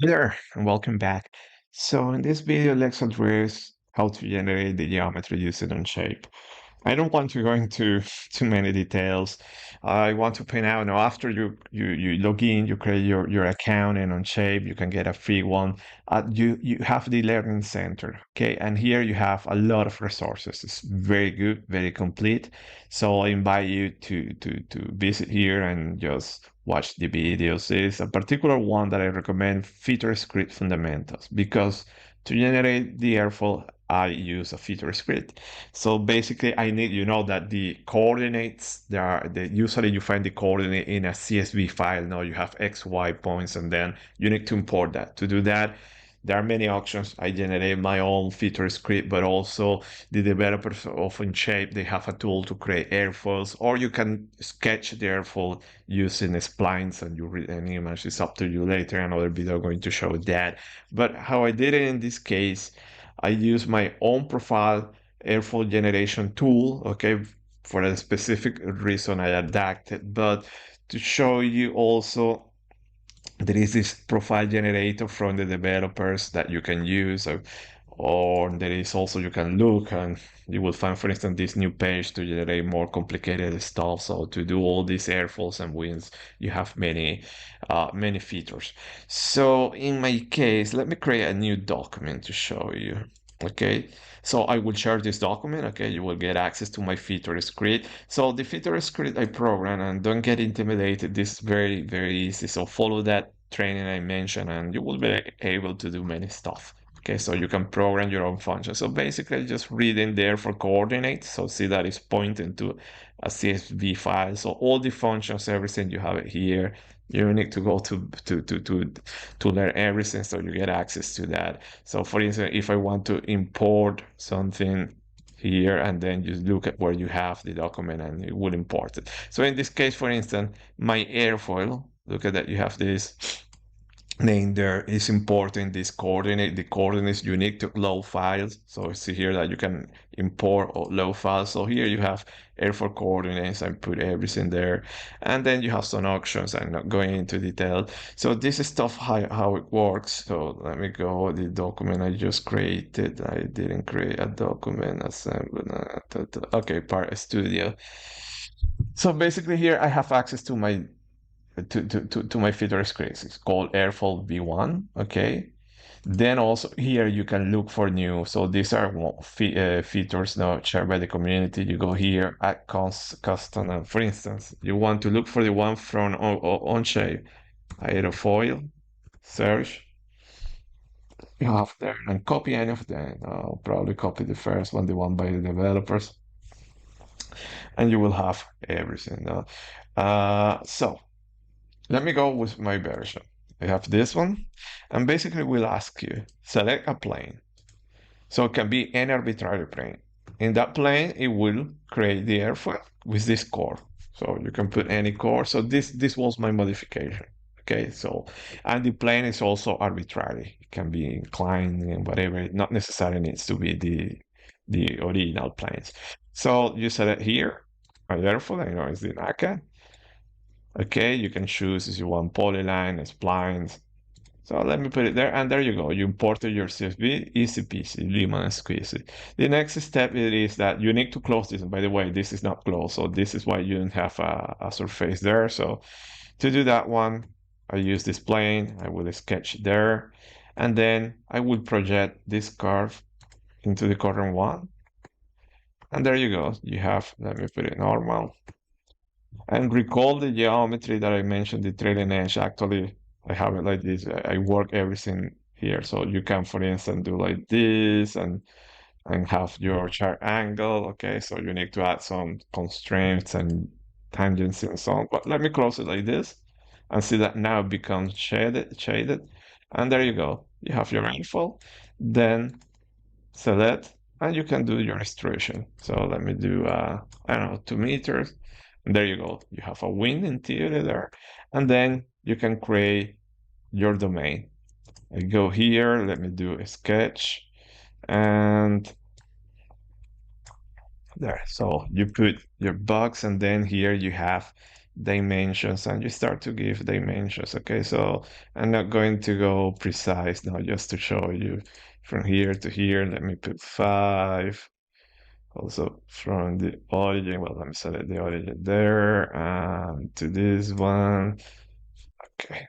There, and welcome back. So in this video, let's address how to generate the geometry using Onshape. I don't want to go into too many details. I want to point out now after you log in, you create your account and Onshape, you can get a free one. You have the Learning Center, okay? And here you have a lot of resources. It's very good, very complete. So I invite you to visit here and just watch the videos. There's a particular one that I recommend, Feature Script Fundamentals, because to generate the airfoil, I use a feature script. So basically, I need you know that the coordinates usually you find the coordinate in a CSV file. Now you have X, Y points, and then you need to import that. To do that, there are many options. I generate my own feature script, but also the developers of Onshape, they have a tool to create airfoils, or you can sketch the airfoil using splines and you read an image. It's up to you later. Another video going to show that. But how I did it in this case, I use my own profile airfoil generation tool, okay, for a specific reason I adapted, but to show you also there is this profile generator from the developers that you can use, or there is also you can look and you will find, for instance, this new page to generate more complicated stuff. So to do all these airfoils and winds, you have many features. So in my case, let me create a new document to show you. Okay, so I will share this document. Okay, you will get access to my feature script. So the feature script I program, and don't get intimidated. This is very easy. So follow that training I mentioned, and you will be able to do many stuff. Okay, so you can program your own function. So basically, just read in there for coordinates. So see that it's pointing to a CSV file. So all the functions, everything you have it here. You need to go to learn everything, so you get access to that. So for instance, if I want to import something here, and then you look at where you have the document and it will import it. So in this case, for instance, my airfoil, look at that, you have this name there is importing this coordinate. The coordinates unique to low files. So see here that you can import low files. So here you have airfoil coordinates and put everything there. And then you have some options. I'm not going into detail. So this is stuff how it works. So let me go the document I just created. I didn't create a document assembly. Okay, Part Studio. So basically here I have access to my my feature scripts. It's called Airfoil V1. Okay. Then also here you can look for new. So these are features now shared by the community. You go here, add custom, and for instance, you want to look for the one from Onshape, Aerofoil, search. You have there and copy any of them. I'll probably copy the first one, the one by the developers, and you will have everything. So let me go with my version. I have this one, and basically we'll ask you, select a plane. So it can be any arbitrary plane. In that plane, it will create the airfoil with this core. So you can put any core. So this was my modification. Okay, so and the plane is also arbitrary. It can be inclined and whatever. It not necessarily needs to be the original planes. So you select here, a airfoil. I know it's the NACA. Okay, you can choose if you want polyline, splines. So let me put it there, and there you go. You imported your CSV, easy peasy, lemon squeezy. The next step is that you need to close this. And by the way, this is not closed, so this is why you don't have a surface there. So to do that one, I use this plane. I will sketch there, and then I will project this curve into the current one. And there you go. You have, let me put it normal. And recall the geometry that I mentioned, the trailing edge. Actually, I have it like this. I work everything here. So you can, for instance, do like this and have your chart angle. Okay, so you need to add some constraints and tangents and so on. But let me close it like this and see that now it becomes shaded. And there you go. You have your info. Then select, and you can do your extrusion. So let me do, I don't know, 2 meters. And there you go. You have a wind interior there. And then you can create your domain. I go here, let me do a sketch. And There. So you put your box, and then here you have dimensions, and you start to give dimensions. Okay, so I'm not going to go precise now, just to show you from here to here. Let me put 5. Also from the origin, well, let me select the origin there, to this one. Okay,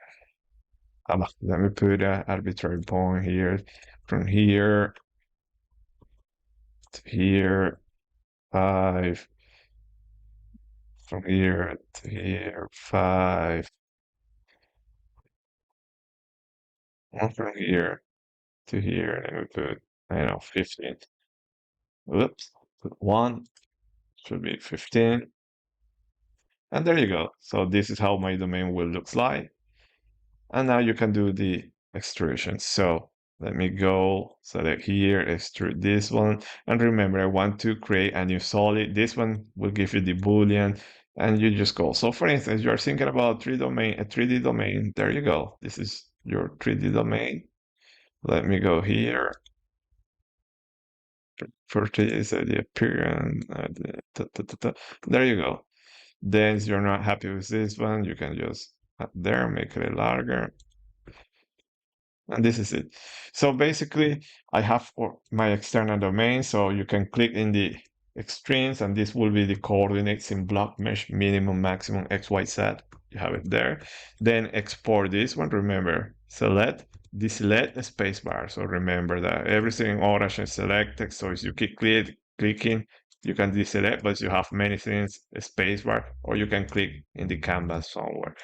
let me put an arbitrary point here. From here to here, 5. From here to here, 5. And from here to here, let me put, I don't know, 15. Whoops, put 1, should be 15. And there you go. So this is how my domain will look like. And now you can do the extrusion. So let me go select here, extrude this one. And remember, I want to create a new solid. This one will give you the Boolean, and you just go. So for instance, you're thinking about a 3D domain. There you go. This is your 3D domain. Let me go here. Purchase the appearance. There you go. Then if you're not happy with this one, you can just add there, make it larger. And this is it. So basically, I have my external domain, so you can click in the extremes, and this will be the coordinates in blockMesh, minimum, maximum, X, Y, Z. You have it there. Then export this one. Remember, deselect the spacebar. So remember that everything in orange is selected. So if you keep clicking, you can deselect, but you have many things, a spacebar, or you can click in the canvas somewhere.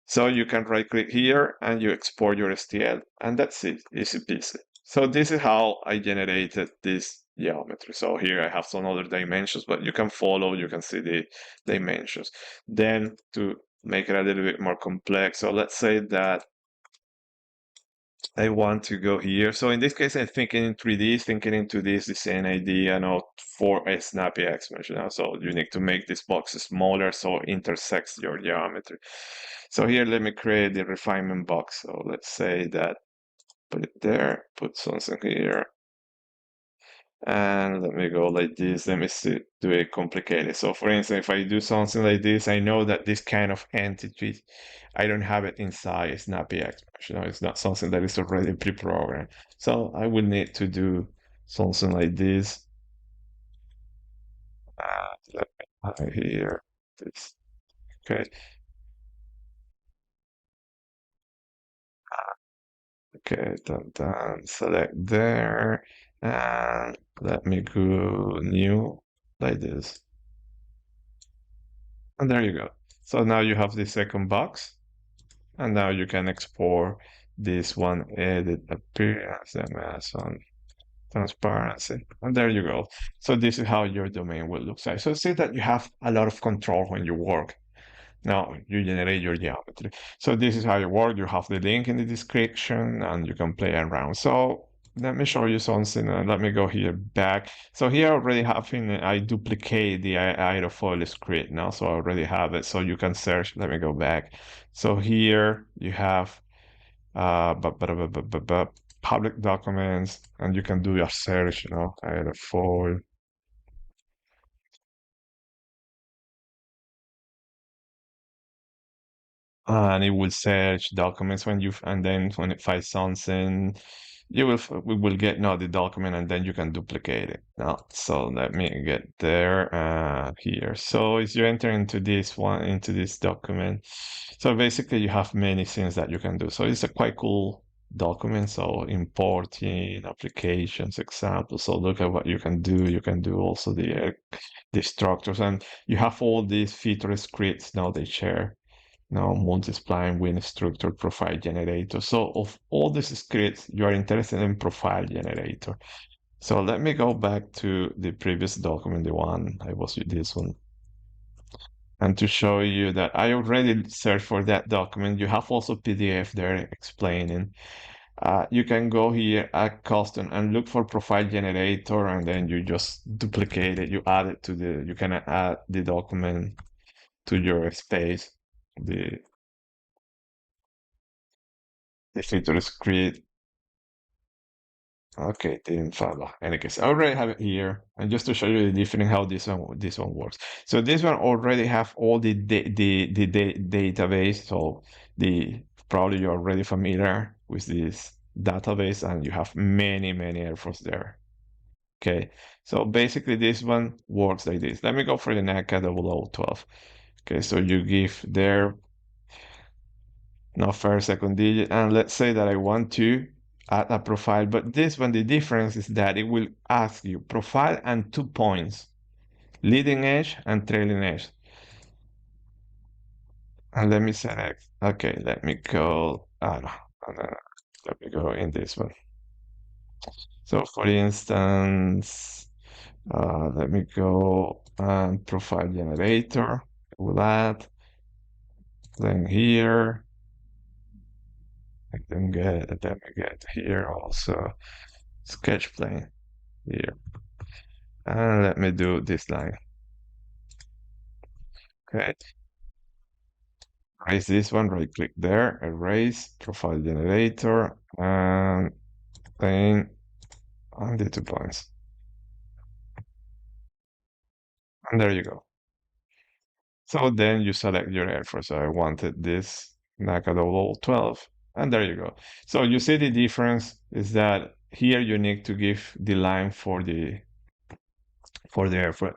So you can right click here and you export your STL, and that's it, easy peasy. So this is how I generated this geometry. So here I have some other dimensions, but you can follow, you can see the dimensions. Then to make it a little bit more complex, so let's say that I want to go here. So in this case, I'm thinking in 3D, thinking into this, the same idea, for a snappyHexMesh. So you need to make this box smaller so it intersects your geometry. So here, let me create the refinement box. So let's say that, put it there, put something here, and let me go like this. Let me see, do it complicated. So for instance, if I do something like this, I know that this kind of entity, I don't have it inside snappyHexMesh. It's not something that is already pre-programmed. So I will need to do something like this. Let me hide here. This. Okay. Okay, done. Select there. And let me go new like this. And there you go. So now you have the second box. And now you can export this one, edit appearance, and add some transparency. And there you go. So this is how your domain will look like. So see that you have a lot of control when you work. Now you generate your geometry. So this is how you work. You have the link in the description and you can play around. So let me show you something. Let me go here back. So here I already have I duplicate the Aerofoil script now. So I already have it. So you can search. Let me go back. So here you have public documents, and you can do your search, Aerofoil. And it will search documents and then when it finds something, we will get now the document, and then you can duplicate it. Now, so let me get there here. So if you enter into this document, so basically you have many things that you can do. So it's a quite cool document. So importing applications, examples. So look at what you can do. You can do also the structures, and you have all these feature scripts now they share. Now multiplying with structure profile generator. So of all these scripts, you are interested in profile generator. So let me go back to the previous document, the one I was with this one. And to show you that I already searched for that document, you have also PDF there explaining. You can go here, add custom, and look for profile generator, and then you just duplicate it. You add it you can add the document to your space. The feature script. Okay, didn't follow. Any case, I already have it here, and just to show you the different how this one works. So this one already have all the database. So the probably you're already familiar with this database, and you have many airfoils there. Okay, so basically this one works like this. Let me go for the NACA 0012. Okay, so you give there no first, second digit, and let's say that I want to add a profile, but this one, the difference is that it will ask you profile and 2 points, leading edge and trailing edge. And let me select, okay, let me go, let me go in this one. So for instance, let me go and profile generator, will add, then here, then we get here also sketch plane here. And let me do this line. Okay, erase this one, right click there, erase, profile generator, and then on the 2 points. And there you go. So then you select your airfoil. So I wanted this NACA 0012, and there you go. So you see the difference is that here you need to give the line for there.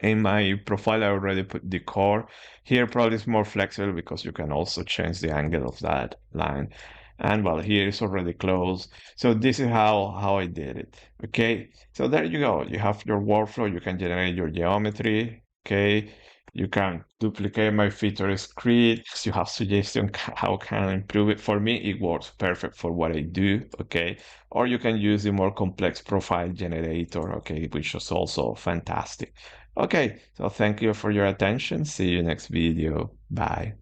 In my profile, I already put the core. Here probably it's more flexible because you can also change the angle of that line. And well, here it's already closed. So this is how I did it. Okay, so there you go. You have your workflow. You can generate your geometry. Okay, you can duplicate my feature scripts. You have suggestions how can I improve it. For me, it works perfect for what I do. Okay, or you can use the more complex profile generator, okay, which is also fantastic. Okay, so thank you for your attention. See you next video. Bye.